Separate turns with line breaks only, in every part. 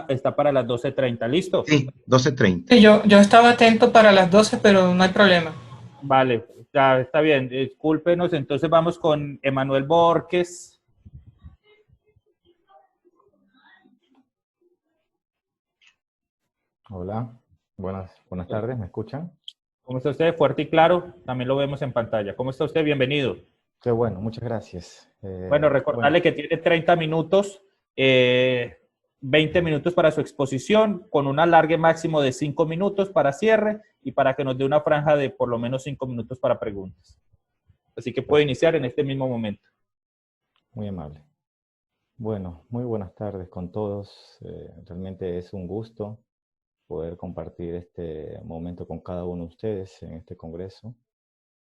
está para las 12:30. ¿Listo?
Sí, 12:30.
Sí, yo estaba atento para las 12, pero no hay problema.
Vale, ya está bien. Discúlpenos. Entonces vamos con Emanuel Borges.
Hola, buenas tardes, ¿me escuchan?
¿Cómo está usted? Fuerte y claro. También lo vemos en pantalla. ¿Cómo está usted? Bienvenido.
Qué bueno, muchas gracias.
Bueno,
Bueno,
recordarle que tiene 30 minutos, 20 minutos para su exposición, con un alargue máximo de 5 minutos para cierre y para que nos dé una franja de por lo menos 5 minutos para preguntas. Así que puede
perfecto,
iniciar en este mismo momento.
muy amable. Bueno, muy buenas tardes con todos. Realmente es un gusto poder compartir este momento con cada uno de ustedes en este congreso.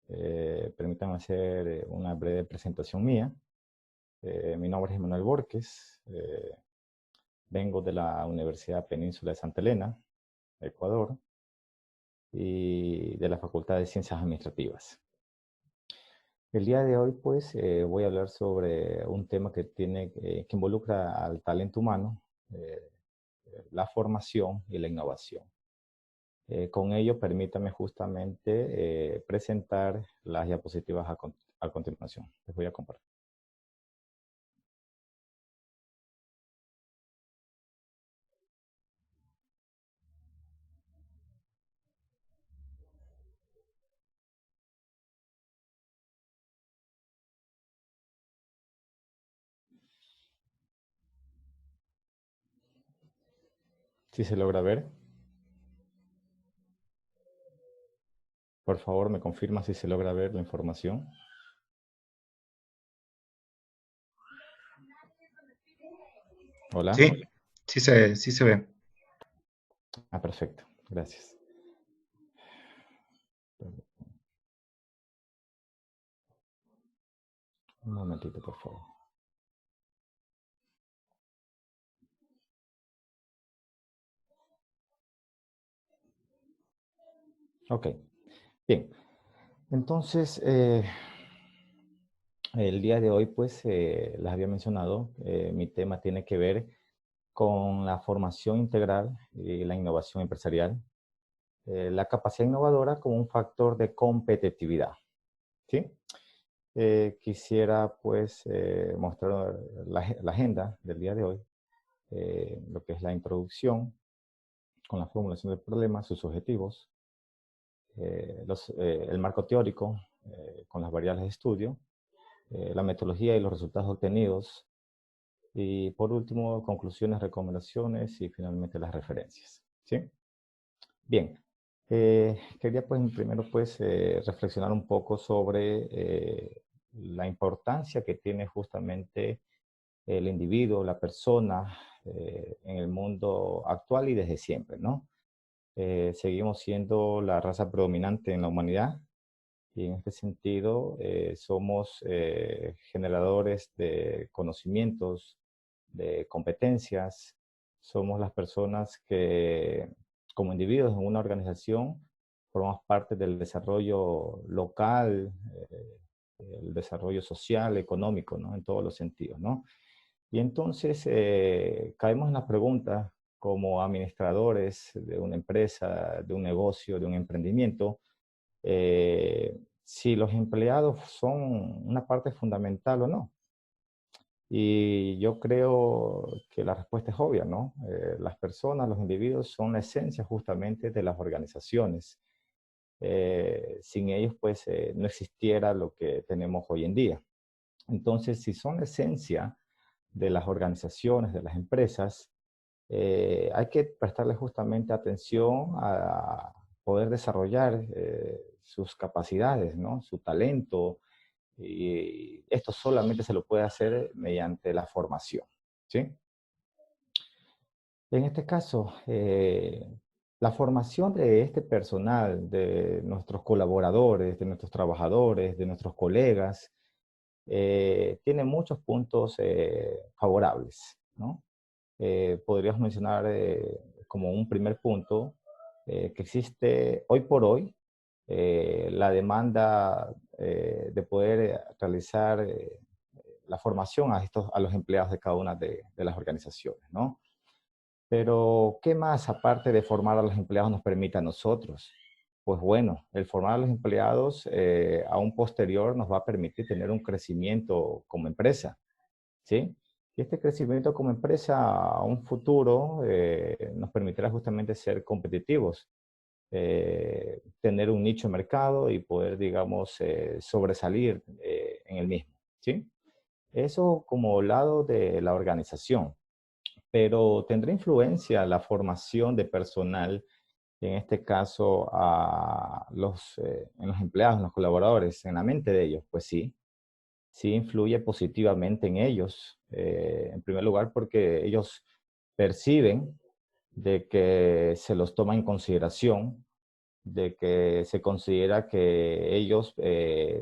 Permítanme hacer una breve presentación mía. Mi nombre es Manuel Borges. Vengo de la Universidad Península de Santa Elena, Ecuador, y de la Facultad de Ciencias Administrativas. El día de hoy, pues, voy a hablar sobre un tema que involucra al talento humano, eh, la formación y la innovación. Con ello, permítame justamente presentar las diapositivas a continuación. Les voy a compartir. Si se logra ver, por favor, me confirma si se logra ver la información. Hola.
Sí, sí se ve.
Ah, perfecto. Gracias. Un momentito, por favor. Ok. Bien. Entonces, el día de hoy, pues, les había mencionado, mi tema tiene que ver con la formación integral y la innovación empresarial, la capacidad innovadora como un factor de competitividad, ¿sí? Quisiera, pues, mostrar la agenda del día de hoy, lo que es la introducción con la formulación del problema, sus objetivos, el marco teórico con las variables de estudio, la metodología y los resultados obtenidos, y por último, conclusiones, recomendaciones y finalmente las referencias, ¿sí? Bien, quería pues primero pues reflexionar un poco sobre la importancia que tiene justamente el individuo, la persona en el mundo actual y desde siempre, ¿no? Seguimos siendo la raza predominante en la humanidad y en este sentido somos generadores de conocimientos, de competencias, somos las personas que como individuos en una organización formamos parte del desarrollo local, el desarrollo social, económico, ¿no? En todos los sentidos, ¿no? Y entonces caemos en las preguntas como administradores de una empresa, de un negocio, de un emprendimiento, si los empleados son una parte fundamental o no. Y yo creo que la respuesta es obvia, ¿no? Las personas, los individuos son la esencia justamente de las organizaciones. Sin ellos, pues, no existiera lo que tenemos hoy en día. Entonces, si son la esencia de las organizaciones, de las empresas, hay que prestarle justamente atención a poder desarrollar sus capacidades, ¿no? Su talento, y esto solamente se lo puede hacer mediante la formación, ¿sí? En este caso, la formación de este personal, de nuestros colaboradores, de nuestros trabajadores, de nuestros colegas, tiene muchos puntos favorables, ¿no? Podríamos mencionar como un primer punto que existe hoy por hoy la demanda de poder realizar la formación a los empleados de cada una de las organizaciones, ¿no? Pero, ¿qué más aparte de formar a los empleados nos permite a nosotros? Pues bueno, el formar a los empleados a un posterior nos va a permitir tener un crecimiento como empresa, ¿sí? Y este crecimiento como empresa a un futuro nos permitirá justamente ser competitivos, tener un nicho de mercado y poder, digamos, sobresalir en el mismo, ¿sí? Eso como lado de la organización, pero tendrá influencia la formación de personal, en este caso en los empleados, en los colaboradores, en la mente de ellos. Pues sí, sí influye positivamente en ellos. En primer lugar, porque ellos perciben de que se los toma en consideración, de que se considera que ellos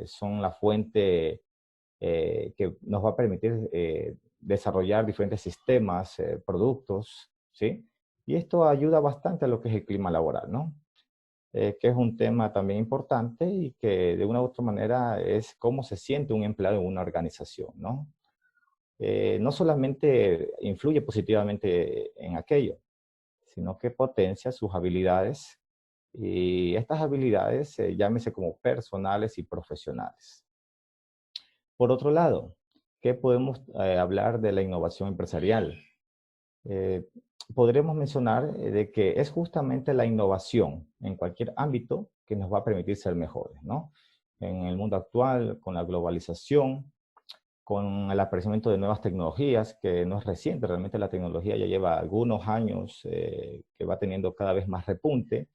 son la fuente que nos va a permitir desarrollar diferentes sistemas, productos, ¿sí? Y esto ayuda bastante a lo que es el clima laboral, ¿no? Que es un tema también importante y que de una u otra manera es cómo se siente un empleado en una organización, ¿no? No solamente influye positivamente en aquello, sino que potencia sus habilidades y estas habilidades, llámese como personales y profesionales. Por otro lado, ¿qué podemos hablar de la innovación empresarial? Eh, Podremos mencionar de que es justamente la innovación en cualquier ámbito que nos va a permitir ser mejores, ¿no? En el mundo actual, con la globalización, con el aparecimiento de nuevas tecnologías, que no es reciente, realmente la tecnología ya lleva algunos años que va teniendo cada vez más repunte.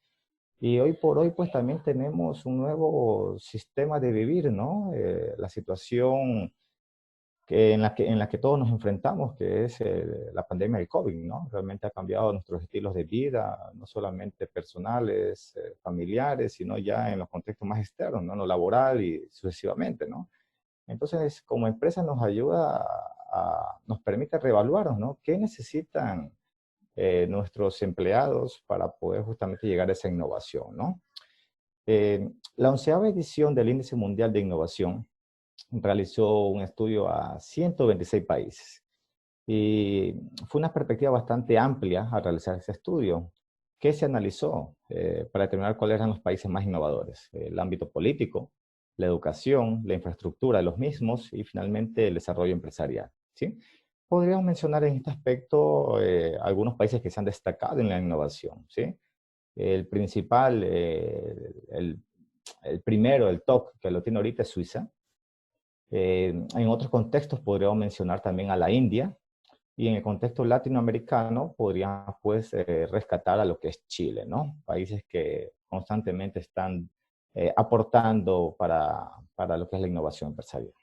Y hoy por hoy, pues también tenemos un nuevo sistema de vivir, ¿no? La situación en la que todos nos enfrentamos, que es la pandemia del COVID, ¿no? Realmente ha cambiado nuestros estilos de vida, no solamente personales, familiares, sino ya en los contextos más externos, ¿no? En lo laboral y sucesivamente, ¿no? Entonces, como empresa nos ayuda nos permite reevaluarnos, ¿no? ¿Qué necesitan nuestros empleados para poder justamente llegar a esa innovación, ¿no? La 11ª edición del Índice Mundial de Innovación realizó un estudio a 126 países y fue una perspectiva bastante amplia al realizar ese estudio. ¿Qué se analizó para determinar cuáles eran los países más innovadores? El ámbito político, la educación, la infraestructura de los mismos y finalmente el desarrollo empresarial, ¿sí? Podríamos mencionar en este aspecto algunos países que se han destacado en la innovación, ¿sí? El principal, el primero, el top que lo tiene ahorita es Suiza. En otros contextos podríamos mencionar también a la India y en el contexto latinoamericano podríamos pues rescatar a lo que es Chile, ¿no? Países que constantemente están aportando para lo que es la innovación empresarial.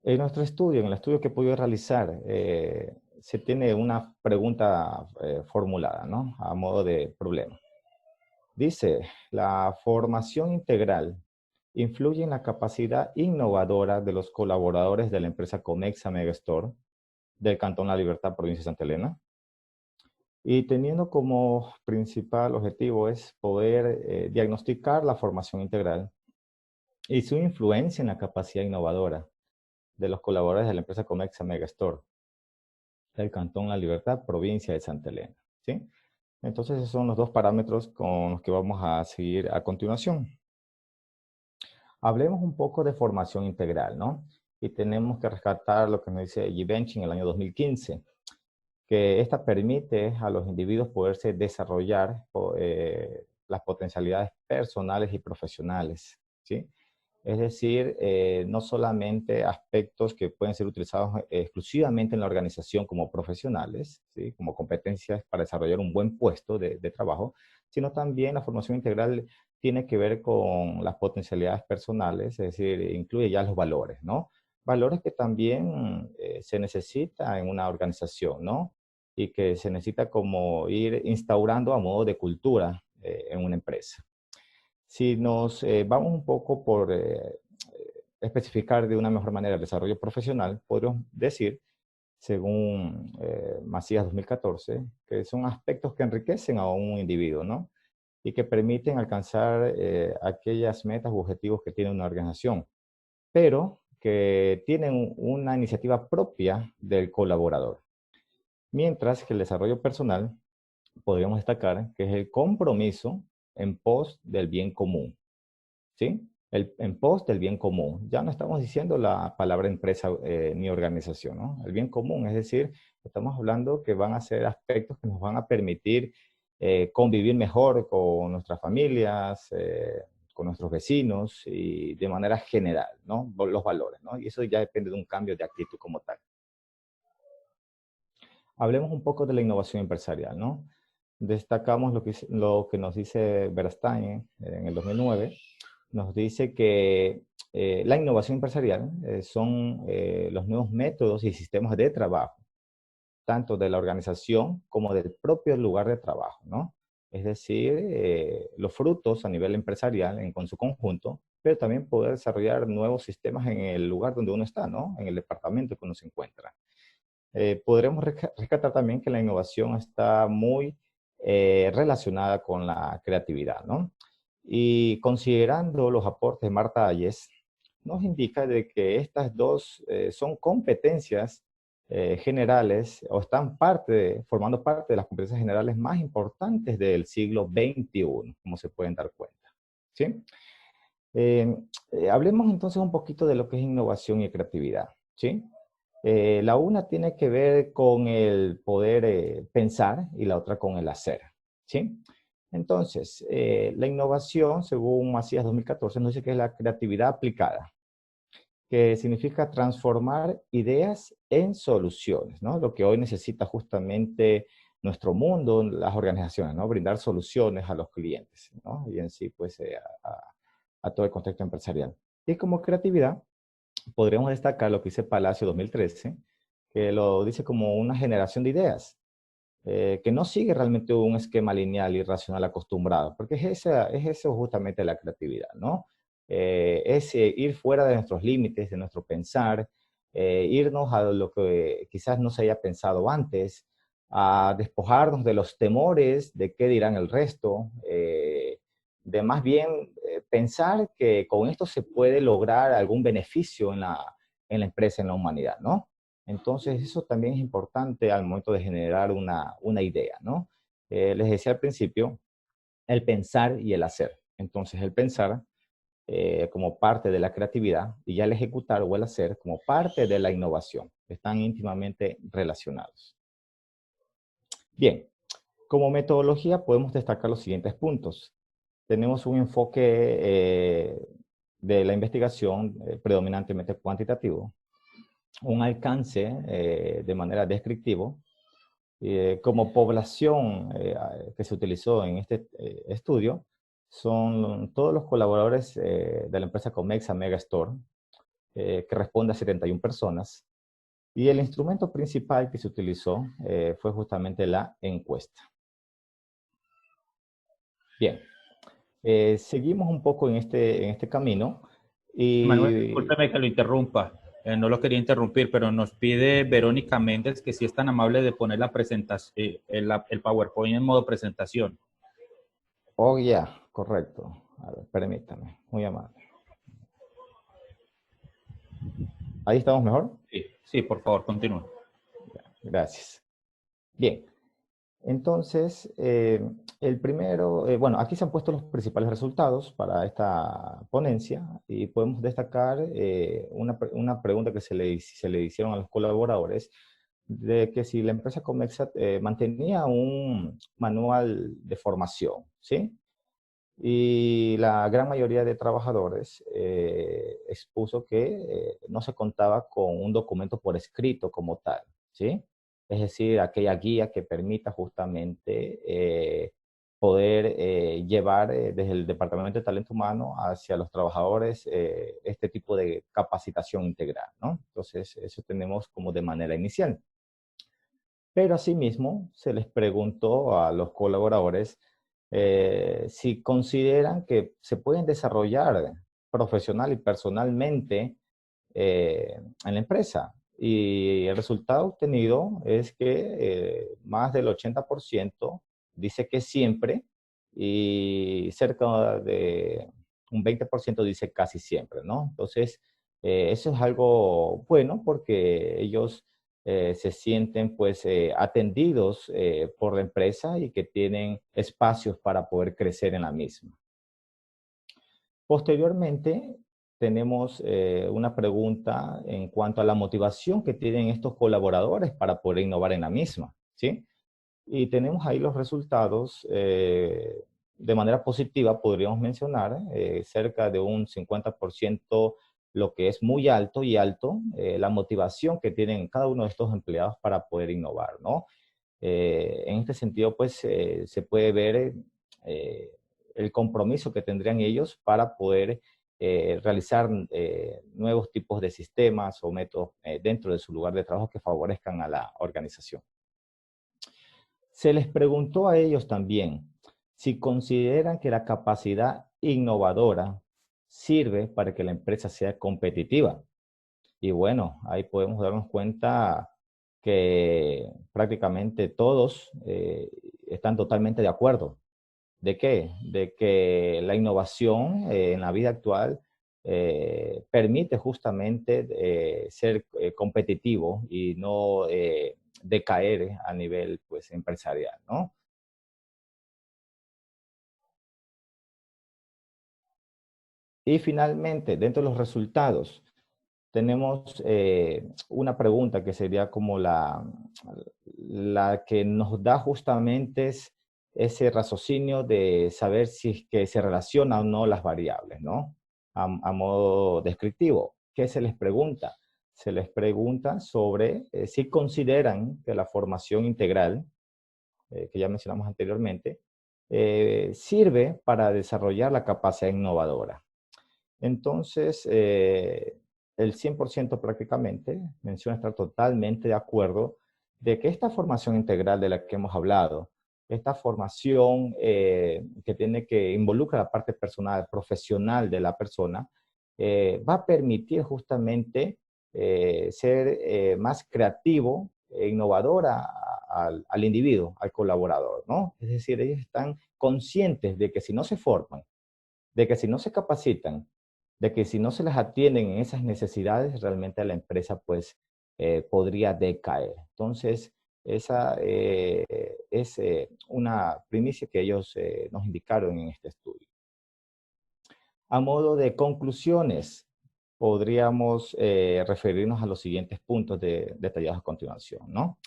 En nuestro estudio, en el estudio que he podido realizar, se tiene una pregunta formulada, ¿no? A modo de problema. Dice, la formación integral influye en la capacidad innovadora de los colaboradores de la empresa Comexa Megastore del Cantón La Libertad, provincia de Santa Elena. Y teniendo como principal objetivo es poder diagnosticar la formación integral y su influencia en la capacidad innovadora de los colaboradores de la empresa Comexa Megastore del Cantón La Libertad, provincia de Santa Elena, ¿sí? Entonces, esos son los dos parámetros con los que vamos a seguir a continuación. Hablemos un poco de formación integral, ¿no? Y tenemos que rescatar lo que nos dice Givenchy en el año 2015, que esta permite a los individuos poderse desarrollar las potencialidades personales y profesionales, ¿sí? Es decir, no solamente aspectos que pueden ser utilizados exclusivamente en la organización como profesionales, ¿sí? Como competencias para desarrollar un buen puesto de trabajo, sino también la formación integral tiene que ver con las potencialidades personales, es decir, incluye ya los valores, ¿no? Valores que también se necesita en una organización, ¿no? Y que se necesita como ir instaurando a modo de cultura en una empresa. Si nos vamos un poco por especificar de una mejor manera el desarrollo profesional, podríamos decir, según Macías 2014, que son aspectos que enriquecen a un individuo, ¿no? Y que permiten alcanzar aquellas metas u objetivos que tiene una organización, pero que tienen una iniciativa propia del colaborador. Mientras que el desarrollo personal podríamos destacar que es el compromiso en pos del bien común, ¿sí? En pos del bien común. Ya no estamos diciendo la palabra empresa ni organización, ¿no? El bien común, es decir, estamos hablando que van a ser aspectos que nos van a permitir convivir mejor con nuestras familias, con nuestros vecinos y de manera general, ¿no? Los valores, ¿no? Y eso ya depende de un cambio de actitud como tal. Hablemos un poco de la innovación empresarial, ¿no? Destacamos lo que nos dice Bernstein en el 2009. Nos dice que la innovación empresarial son los nuevos métodos y sistemas de trabajo, tanto de la organización como del propio lugar de trabajo, ¿no? Es decir, los frutos a nivel empresarial con su conjunto, pero también poder desarrollar nuevos sistemas en el lugar donde uno está, ¿no? En el departamento que uno se encuentra. Podremos rescatar también que la innovación está muy relacionada con la creatividad, ¿no? Y considerando los aportes de Marta Hayes, nos indica de que estas dos son competencias generales o están formando parte de las competencias generales más importantes del siglo XXI, como se pueden dar cuenta, ¿sí? Hablemos entonces un poquito de lo que es innovación y creatividad, ¿sí? La una tiene que ver con el poder pensar y la otra con el hacer, ¿sí? Entonces, la innovación, según Macías 2014, nos dice que es la creatividad aplicada, que significa transformar ideas en soluciones, ¿no? Lo que hoy necesita justamente nuestro mundo, las organizaciones, ¿no? Brindar soluciones a los clientes, ¿no? Y en sí, pues, a todo el contexto empresarial. Y como creatividad, podríamos destacar lo que dice Palacio 2013, que lo dice como una generación de ideas, que no sigue realmente un esquema lineal y racional acostumbrado, porque es eso justamente la creatividad, ¿no? Es ir fuera de nuestros límites, de nuestro pensar, irnos a lo que quizás no se haya pensado antes, a despojarnos de los temores de qué dirán el resto, de más bien pensar que con esto se puede lograr algún beneficio en la empresa, en la humanidad, ¿no? Entonces, eso también es importante al momento de generar una idea, ¿no? Les decía al principio, el pensar y el hacer. Entonces, el pensar como parte de la creatividad y ya el ejecutar o el hacer como parte de la innovación. Están íntimamente relacionados. Bien, como metodología podemos destacar los siguientes puntos. Tenemos un enfoque de la investigación predominantemente cuantitativo, un alcance de manera descriptivo. Como población que se utilizó en este estudio son todos los colaboradores de la empresa Comexa Megastore, que responde a 71 personas. Y el instrumento principal que se utilizó fue justamente la encuesta. Bien, seguimos un poco en este camino.
Manuel,
Y
discúlpeme que lo interrumpa. No lo quería interrumpir, pero nos pide Verónica Méndez que si es tan amable de poner la presentación, el PowerPoint en modo presentación.
oh, ya, correcto. A ver, permítame, muy amable. ¿Ahí estamos mejor?
Sí, sí, por favor, continúe.
Gracias. Bien, entonces, el primero, bueno, aquí se han puesto los principales resultados para esta ponencia y podemos destacar una pregunta que se le hicieron a los colaboradores de que si la empresa Comexa mantenía un manual de formación, ¿sí? Y la gran mayoría de trabajadores expuso que no se contaba con un documento por escrito como tal, ¿sí? Es decir, aquella guía que permita justamente poder llevar desde el Departamento de Talento Humano hacia los trabajadores este tipo de capacitación integral, ¿no? Entonces, eso tenemos como de manera inicial. Pero asimismo, se les preguntó a los colaboradores si consideran que se pueden desarrollar profesional y personalmente en la empresa. Y el resultado obtenido es que más del 80% dice que siempre y cerca de un 20% dice casi siempre, ¿no? Entonces, eso es algo bueno porque ellos se sienten pues atendidos por la empresa y que tienen espacios para poder crecer en la misma. Posteriormente, tenemos una pregunta en cuanto a la motivación que tienen estos colaboradores para poder innovar en la misma, ¿sí? Y tenemos ahí los resultados. De manera positiva, podríamos mencionar cerca de un 50%, lo que es muy alto y alto, la motivación que tienen cada uno de estos empleados para poder innovar, ¿no? En este sentido, pues, se puede ver el compromiso que tendrían ellos para poder realizar nuevos tipos de sistemas o métodos dentro de su lugar de trabajo que favorezcan a la organización. Se les preguntó a ellos también si consideran que la capacidad innovadora sirve para que la empresa sea competitiva. Y bueno, ahí podemos darnos cuenta que prácticamente todos están totalmente de acuerdo. ¿De qué? De que la innovación en la vida actual permite justamente ser competitivo y no decaer a nivel pues, empresarial, ¿no? Y finalmente, dentro de los resultados, tenemos una pregunta que sería como la que nos da justamente ese raciocinio de saber si es que se relacionan o no las variables, ¿no? A modo descriptivo. ¿Qué se les pregunta? Se les pregunta sobre si consideran que la formación integral, que ya mencionamos anteriormente, sirve para desarrollar la capacidad innovadora. Entonces, el 100% prácticamente menciona estar totalmente de acuerdo de que esta formación integral de la que hemos hablado, esta formación que tiene que involucra la parte personal, profesional de la persona, va a permitir justamente ser más creativo e innovador al individuo, al colaborador, ¿no? Es decir, ellos están conscientes de que si no se forman, de que si no se capacitan, de que si no se les atienden en esas necesidades, realmente la empresa pues podría decaer. Entonces, esa es una primicia que ellos nos indicaron en este estudio. A modo de conclusiones, podríamos referirnos a los siguientes puntos detallados a continuación, ¿no?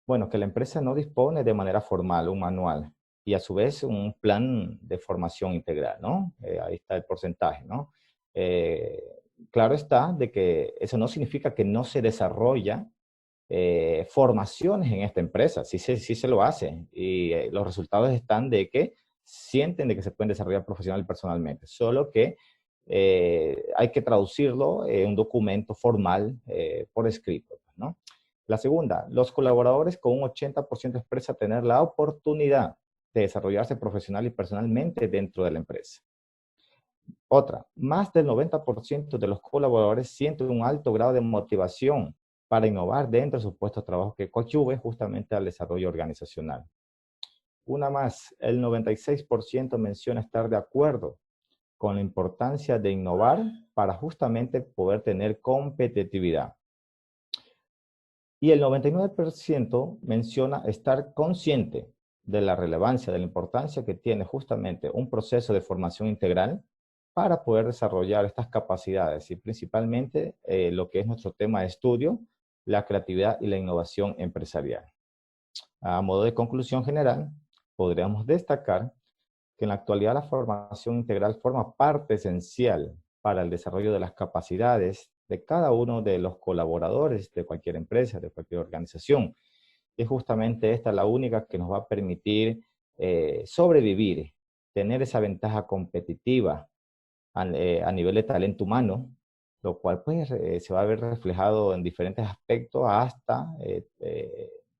Bueno, que la empresa no dispone de manera formal un manual y a su vez un plan de formación integral, ¿no? Ahí está el porcentaje, ¿no? Eh, claro está de que eso no significa que no se desarrolla formaciones en esta empresa, sí se lo hace y los resultados están de que sienten de que se pueden desarrollar profesional y personalmente, solo que hay que traducirlo en un documento formal por escrito, ¿no? La segunda, los colaboradores con un 80% expresa tener la oportunidad de desarrollarse profesional y personalmente dentro de la empresa. Otra, más del 90% de los colaboradores sienten un alto grado de motivación para innovar dentro de sus puestos de trabajo que coadyuve justamente al desarrollo organizacional. Una más, el 96% menciona estar de acuerdo con la importancia de innovar para justamente poder tener competitividad. Y el 99% menciona estar consciente de la relevancia, de la importancia que tiene justamente un proceso de formación integral para poder desarrollar estas capacidades y principalmente lo que es nuestro tema de estudio, la creatividad y la innovación empresarial. A modo de conclusión general, podríamos destacar que en la actualidad la formación integral forma parte esencial para el desarrollo de las capacidades de cada uno de los colaboradores de cualquier empresa, de cualquier organización. Y justamente esta es la única que nos va a permitir sobrevivir, tener esa ventaja competitiva a nivel de talento humano, lo cual pues se va a ver reflejado en diferentes aspectos hasta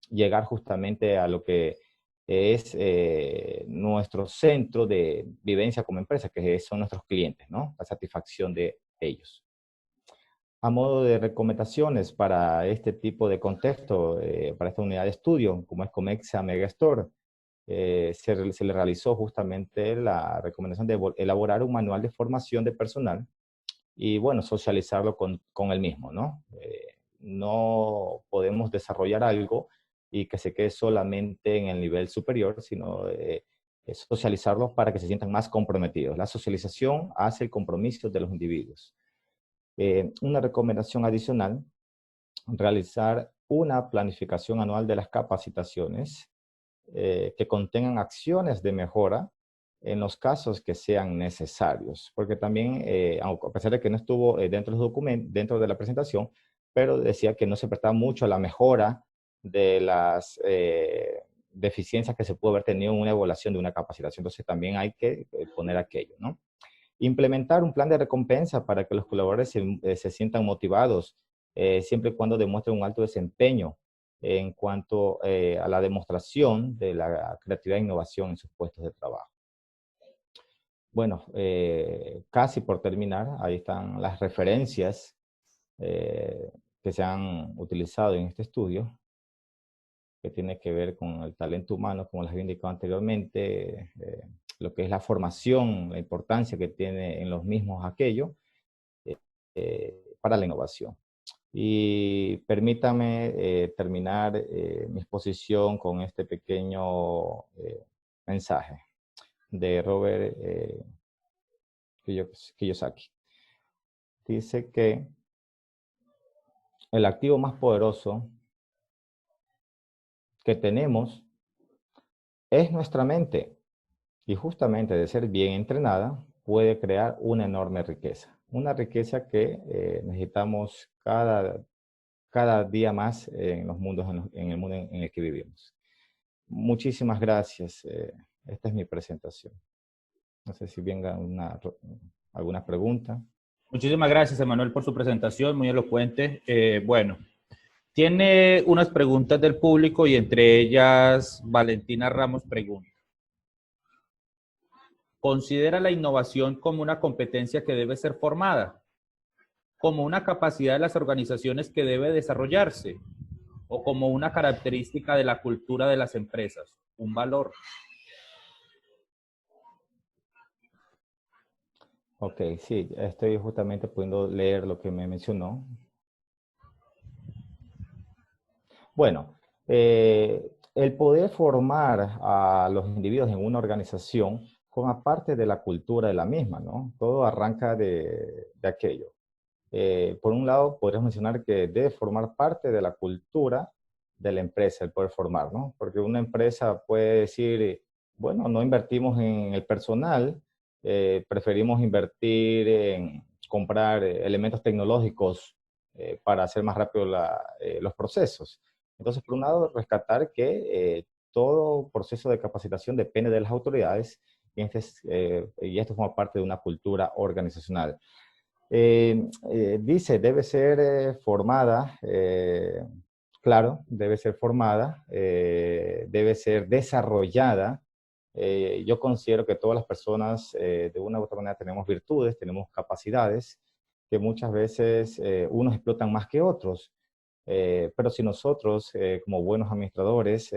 llegar justamente a lo que es nuestro centro de vivencia como empresa, que son nuestros clientes, ¿no? La satisfacción de ellos. A modo de recomendaciones para este tipo de contexto, para esta unidad de estudio, como es Comexa Megastore, se le realizó justamente la recomendación de elaborar un manual de formación de personal y, bueno, socializarlo con el mismo, ¿no? no podemos desarrollar algo y que se quede solamente en el nivel superior, sino socializarlos para que se sientan más comprometidos. La socialización hace el compromiso de los individuos. Una recomendación adicional, realizar una planificación anual de las capacitaciones que contengan acciones de mejora en los casos que sean necesarios. Porque también, a pesar de que no estuvo dentro de los documentos, dentro de la presentación, pero decía que no se prestaba mucho a la mejora de las deficiencias que se puede haber tenido en una evaluación de una capacitación. Entonces también hay que poner aquello, ¿no? Implementar un plan de recompensa para que los colaboradores se sientan motivados, siempre y cuando demuestren un alto desempeño en cuanto a la demostración de la creatividad e innovación en sus puestos de trabajo. Bueno, casi por terminar, ahí están las referencias que se han utilizado en este estudio, que tiene que ver con el talento humano, como les había indicado anteriormente, lo que es la formación, la importancia que tiene en los mismos aquello para la innovación. Y permítame terminar mi exposición con este pequeño mensaje de Robert Kiyosaki. Dice que el activo más poderoso que tenemos es nuestra mente. Y justamente de ser bien entrenada puede crear una enorme riqueza. Una riqueza que necesitamos cada día más en los mundos, en el mundo en el que vivimos. Muchísimas gracias. Esta es mi presentación. No sé si venga alguna pregunta.
Muchísimas gracias, Emanuel, por su presentación, muy elocuente. Bueno, tiene unas preguntas del público y entre ellas Valentina Ramos pregunta: ¿considera la innovación como una competencia que debe ser formada, como una capacidad de las organizaciones que debe desarrollarse, o como una característica de la cultura de las empresas, un valor?
Ok, sí, estoy justamente pudiendo leer lo que me mencionó. Bueno, el poder formar a los individuos en una organización forma parte de la cultura de la misma, ¿no? Todo arranca de aquello. Por un lado, podríamos mencionar que debe formar parte de la cultura de la empresa, el poder formar, ¿no? Porque una empresa puede decir, bueno, no invertimos en el personal, preferimos invertir en comprar elementos tecnológicos para hacer más rápido los procesos. Entonces, por un lado, rescatar que todo proceso de capacitación depende de las autoridades y esto forma parte de una cultura organizacional. Dice, debe ser formada, claro, debe ser formada, debe ser desarrollada. Yo considero que todas las personas, de una u otra manera, tenemos virtudes, tenemos capacidades que muchas veces unos explotan más que otros. Pero si nosotros, como buenos administradores,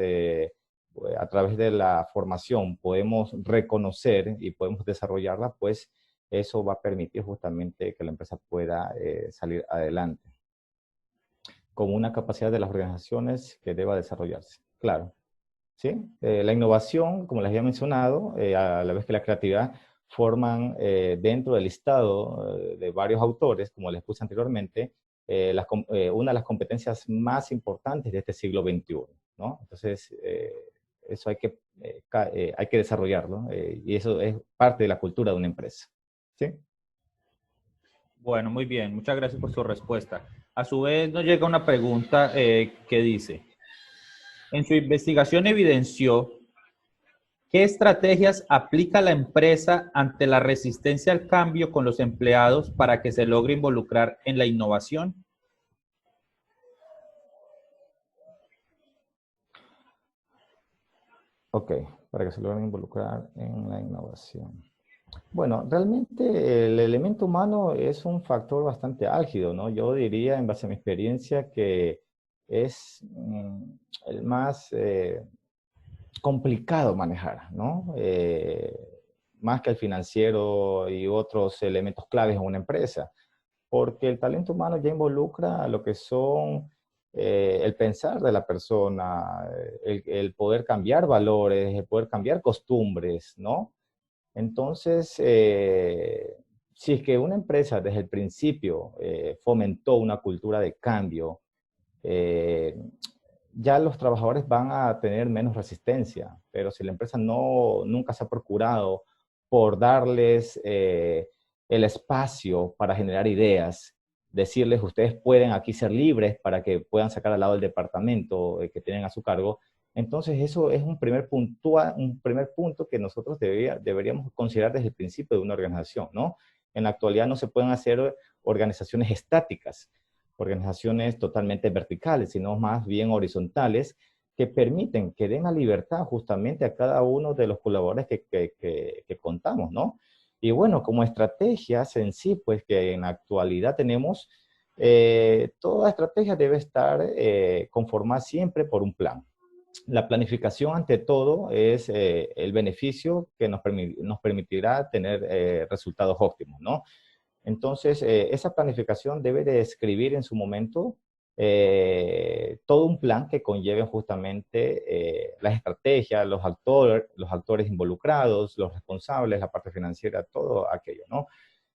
a través de la formación podemos reconocer y podemos desarrollarla, pues eso va a permitir justamente que la empresa pueda salir adelante. Como una capacidad de las organizaciones que deba desarrollarse. Claro. ¿Sí? La innovación, como les había mencionado, a la vez que la creatividad, forman dentro del listado de varios autores, como les puse anteriormente, una de las competencias más importantes de este siglo XXI, ¿no? Entonces, eso hay que desarrollarlo y eso es parte de la cultura de una empresa. ¿Sí?
Bueno, muy bien, muchas gracias por su respuesta. A su vez nos llega una pregunta que dice: en su investigación evidenció qué estrategias aplica la empresa ante la resistencia al cambio con los empleados para que se logre involucrar en la innovación.
Ok, para que se logren involucrar en la innovación. Bueno, realmente el elemento humano es un factor bastante álgido, ¿no? Yo diría, en base a mi experiencia, que es el más complicado manejar, ¿no? Más que el financiero y otros elementos claves en una empresa. porque el talento humano ya involucra lo que son el pensar de la persona, el poder cambiar valores, el poder cambiar costumbres, ¿no? Entonces, si es que una empresa desde el principio fomentó una cultura de cambio, ya los trabajadores van a tener menos resistencia, pero si la empresa nunca se ha procurado por darles el espacio para generar ideas, decirles ustedes pueden aquí ser libres para que puedan sacar al lado del departamento que tienen a su cargo, entonces eso es un primer punto que nosotros deberíamos considerar desde el principio de una organización, ¿no? En la actualidad no se pueden hacer organizaciones estáticas, organizaciones totalmente verticales, sino más bien horizontales, que permiten, que den la libertad justamente a cada uno de los colaboradores que contamos, ¿no? Y bueno, como estrategias en sí, pues que en la actualidad tenemos, toda estrategia debe estar conformada siempre por un plan. La planificación, ante todo, es el beneficio que nos permitirá tener resultados óptimos, ¿no? Entonces, esa planificación debe de describir en su momento todo un plan que conlleve justamente las estrategias, los actores involucrados, los responsables, la parte financiera, todo aquello, ¿no?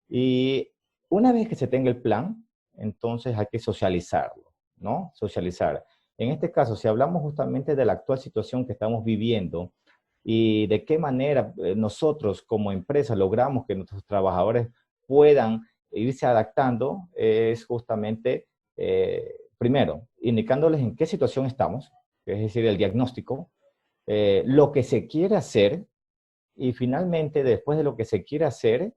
Y una vez que se tenga el plan, entonces hay que socializarlo, ¿no? Socializar. En este caso, si hablamos justamente de la actual situación que estamos viviendo y de qué manera nosotros como empresa logramos que nuestros trabajadores puedan irse adaptando, es justamente, primero, indicándoles en qué situación estamos, es decir, el diagnóstico, lo que se quiere hacer, y finalmente, después de lo que se quiere hacer,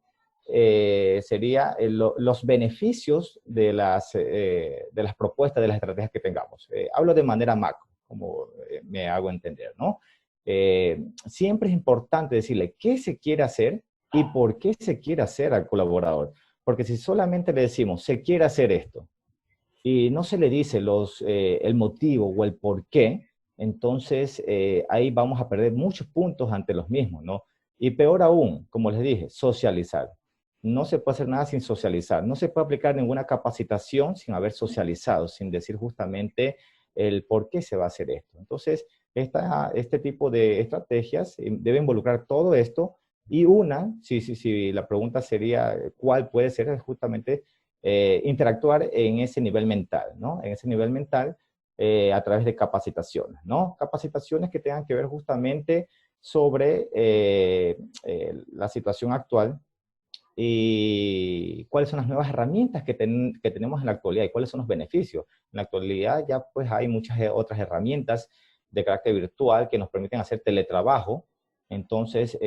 sería los beneficios de las propuestas, de las estrategias que tengamos. Hablo de manera macro, como me hago entender, ¿no? Siempre es importante decirle qué se quiere hacer y por qué se quiere hacer al colaborador. Porque si solamente le decimos, se quiere hacer esto, y no se le dice el motivo o el por qué, entonces ahí vamos a perder muchos puntos ante los mismos, ¿no? Y peor aún, como les dije, socializar. No se puede hacer nada sin socializar. No se puede aplicar ninguna capacitación sin haber socializado, sin decir justamente el por qué se va a hacer esto. Entonces, este tipo de estrategias debe involucrar todo esto. Y si la pregunta sería cuál puede ser, es justamente interactuar en ese nivel mental, ¿no? En ese nivel mental a través de capacitaciones, ¿no? Capacitaciones que tengan que ver justamente sobre la situación actual y cuáles son las nuevas herramientas que tenemos en la actualidad y cuáles son los beneficios. En la actualidad ya pues hay muchas otras herramientas de carácter virtual que nos permiten hacer teletrabajo. Entonces,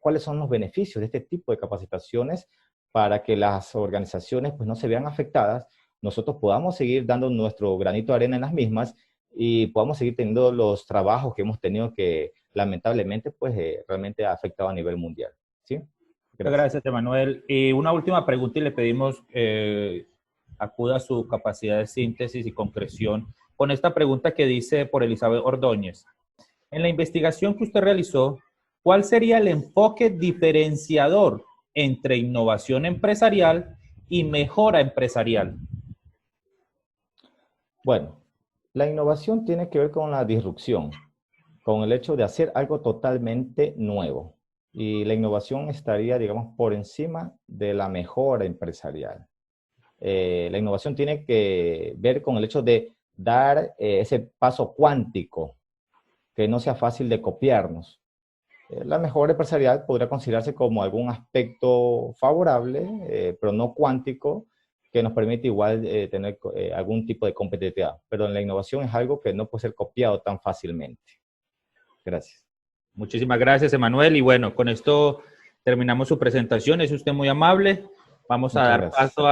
¿cuáles son los beneficios de este tipo de capacitaciones para que las organizaciones pues no se vean afectadas, nosotros podamos seguir dando nuestro granito de arena en las mismas y podamos seguir teniendo los trabajos que hemos tenido que lamentablemente pues realmente ha afectado a nivel mundial? ¿Sí?
Muchas gracias, Emanuel. Y una última pregunta y le pedimos acuda a su capacidad de síntesis y concreción con esta pregunta que dice por Elizabeth Ordóñez. En la investigación que usted realizó, ¿cuál sería el enfoque diferenciador entre innovación empresarial y mejora empresarial?
Bueno, la innovación tiene que ver con la disrupción, con el hecho de hacer algo totalmente nuevo. Y la innovación estaría, digamos, por encima de la mejora empresarial. La innovación tiene que ver con el hecho de dar ese paso cuántico, que no sea fácil de copiarnos. La mejora empresarial podría considerarse como algún aspecto favorable, pero no cuántico, que nos permite igual tener algún tipo de competitividad. Pero en la innovación es algo que no puede ser copiado tan fácilmente. Gracias.
Muchísimas gracias, Emanuel. Y bueno, con esto terminamos su presentación. Es usted muy amable. Vamos a dar paso a